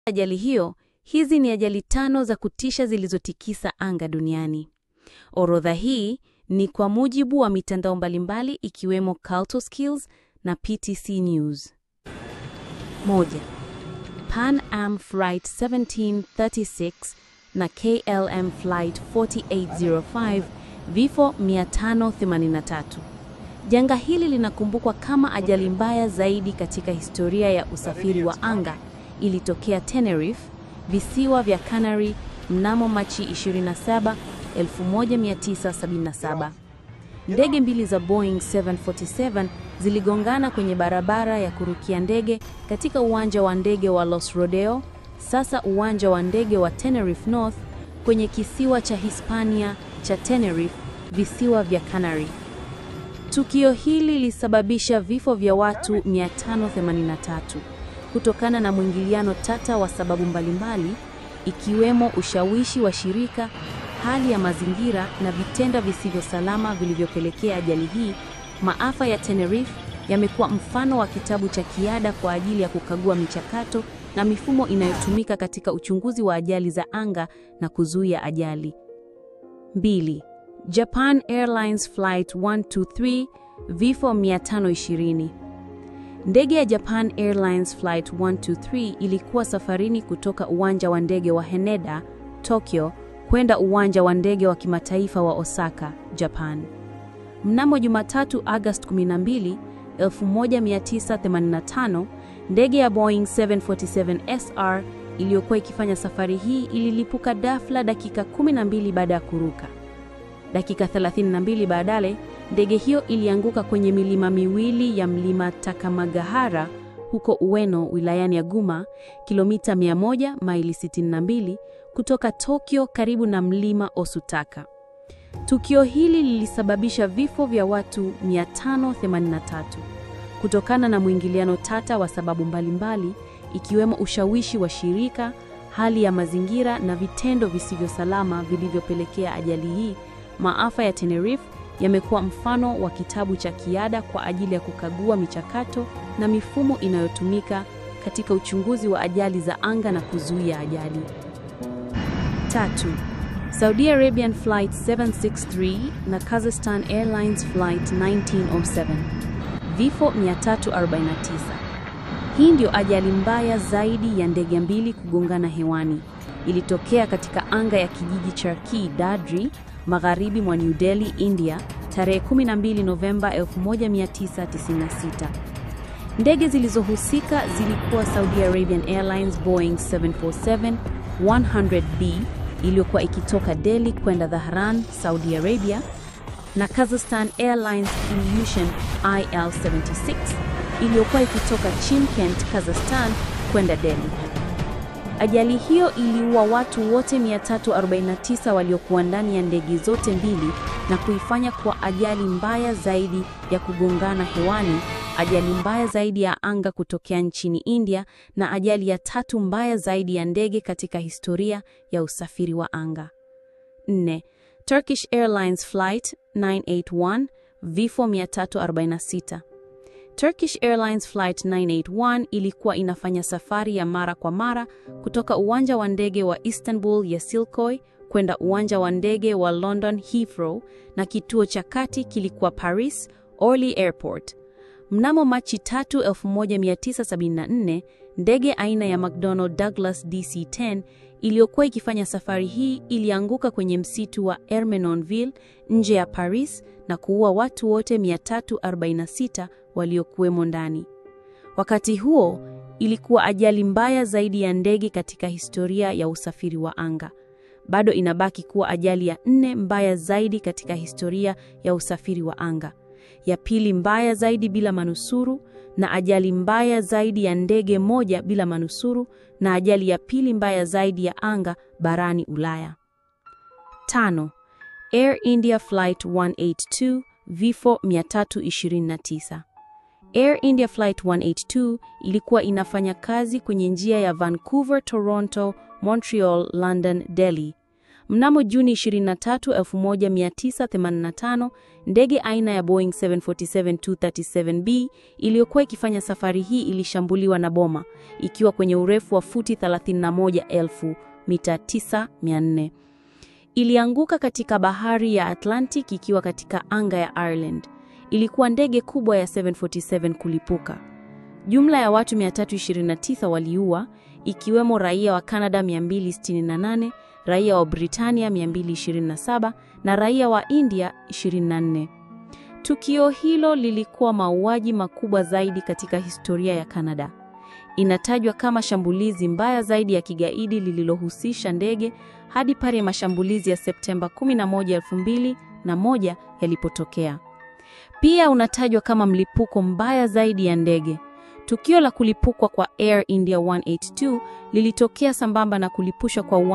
ajali hiyo, hizi ni ajali 5 za kutisha zilizotikisa anga duniani. Orodha hii ni kwa mujibu wa mitandao mbalimbali ikiwemo Cultuskills na PTC News. 1. Pan Am Flight 1736 na KLM Flight 4805, vifo 583. Janga hili linakumbukwa kama ajali mbaya zaidi katika historia ya usafiri wa anga. Ilitokea Tenerife, visiwa vya Canary, mnamo Machi 27, 1977. Ndege mbili za Boeing 747 ziligongana kwenye barabara ya kurukia ndege katika uwanja wa ndege wa Los Rodeo, sasa uwanja wa ndege wa Tenerife North, kwenye kisiwa cha Hispania cha Tenerife, visiwa vya Canary. Tukio hili lilisababisha vifo vya watu 583 kutokana na mwingiliano tata wa sababu mbalimbali, ikiwemo ushawishi wa shirika, hali ya mazingira na vitendo visivyo salama vilivyopelekea ajali hii. Maafa ya Tenerife yamekuwa mfano wa kitabu cha kiada kwa ajili ya kukagua michakato na mifumo inayotumika katika uchunguzi wa ajali za anga na kuzuia ajali. 2. Japan Airlines Flight 123, vifo 520. Ndege ya Japan Airlines Flight 123 ilikuwa safarini kutoka uwanja wa ndege wa Haneda, Tokyo, kwenda uwanja wa ndege wa kimataifa wa Osaka, Japan. Mnamo Jumatatu Agosti 12, 1985, ndege ya Boeing 747SR iliyokuwa ikifanya safari hii ililipuka ghafla dakika 12 baada ya kuruka. Dakika 32 baadaye, ndege hiyo ilianguka kwenye milima miwili ya mlima Takamagahara huko Ueno, wilayani ya Guma, kilomita 100 maili 62 kutoka Tokyo, karibu na mlima Osutaka. Tukio hili lilisababisha vifo vya watu 583 kutokana na mwingiliano tata wa sababu mbalimbali, ikiwemo ushawishi wa shirika, hali ya mazingira na vitendo visivyo salama vilivyopelekea ajali hii. Maafa ya Tenerife yamekuwa mfano wa kitabu cha kiada kwa ajili ya kukagua michakato na mifumo inayotumika katika uchunguzi wa ajali za anga na kuzuia ajali. 3. Saudi Arabian Flight 763 na Kazakhstan Airlines Flight 1907, vifo 349. Hii ndio ajali mbaya zaidi ya ndege mbili kugongana hewani. Ilitokea katika anga ya kijiji cha Ki Dadri, magharibi mwa New Delhi, India, tarehe 12 Novemba 1996. Ndege zilizohusika zilikuwa Saudi Arabian Airlines Boeing 747-100B iliyokuwa ikitoka Delhi kwenda Dhahran, Saudi Arabia, na Kazakhstan Airlines Ilyushin IL-76 iliyokuwa ikitoka Chimkent, Kazakhstan kwenda Delhi. Ajali hiyo iliua watu wote 349 waliokuwa ndani ya ndege zote mbili na kuifanya kuwa ajali mbaya zaidi ya kugongana hewani, ajali mbaya zaidi ya anga kutokea nchini India, na ajali ya 3 mbaya zaidi ya ndege katika historia ya usafiri wa anga. 4. Turkish Airlines Flight 981, vifo 346. Turkish Airlines Flight 981 ilikuwa inafanya safari ya mara kwa mara kutoka uwanja wa ndege wa Istanbul Yasilkoy kwenda uwanja wa ndege wa London Heathrow, na kituo cha kati kilikuwa Paris Orly Airport. Mnamo Machi 3, 1974, ndege aina ya McDonnell Douglas DC-10 iliyokuwa ikifanya safari hii ilianguka kwenye msitu wa Ermenonville nje ya Paris na kuua watu wote 346 waliokuwemo ndani. Wakati huo, ilikuwa ajali mbaya zaidi ya ndege katika historia ya usafiri wa anga. Bado inabaki kuwa ajali ya 4 mbaya zaidi katika historia ya usafiri wa anga, ya pili mbaya zaidi bila manusuru, na ajali mbaya zaidi ya ndege moja bila manusuru, na ajali ya pili mbaya zaidi ya anga barani Ulaya. 5. Air India Flight 182, vifo 329. Air India Flight 182 ilikuwa inafanya kazi kwenye njia ya Vancouver, Toronto, Montreal, London, Delhi. Mnamo Juni 23, 1985, ndege aina ya Boeing 747-237B iliyokuwa ikifanya safari hii ilishambuliwa na boma, ikiwa kwenye urefu wa futi 31,000 mita 9,400. Ilianguka katika bahari ya Atlantic ikiwa katika anga ya Ireland. Ilikuwa ndege kubwa ya 747 kulipuka. Jumla ya watu 329 waliua, ikiwemo raia wa Canada 268, raia wa Britania 227 na raia wa India 24. Tukio hilo lilikuwa mauaji makubwa zaidi katika historia ya Canada. Inatajwa kama shambulizi mbaya zaidi ya kigaidi lililohusisha ndege hadi pale mashambulizi ya Septemba 11, 2001 yalipotokea. Pia unatajwa kama mlipuko mbaya zaidi ya ndege. Tukio la kulipukwa kwa Air India 182 lilitokea sambamba na kulipushwa kwa uwanja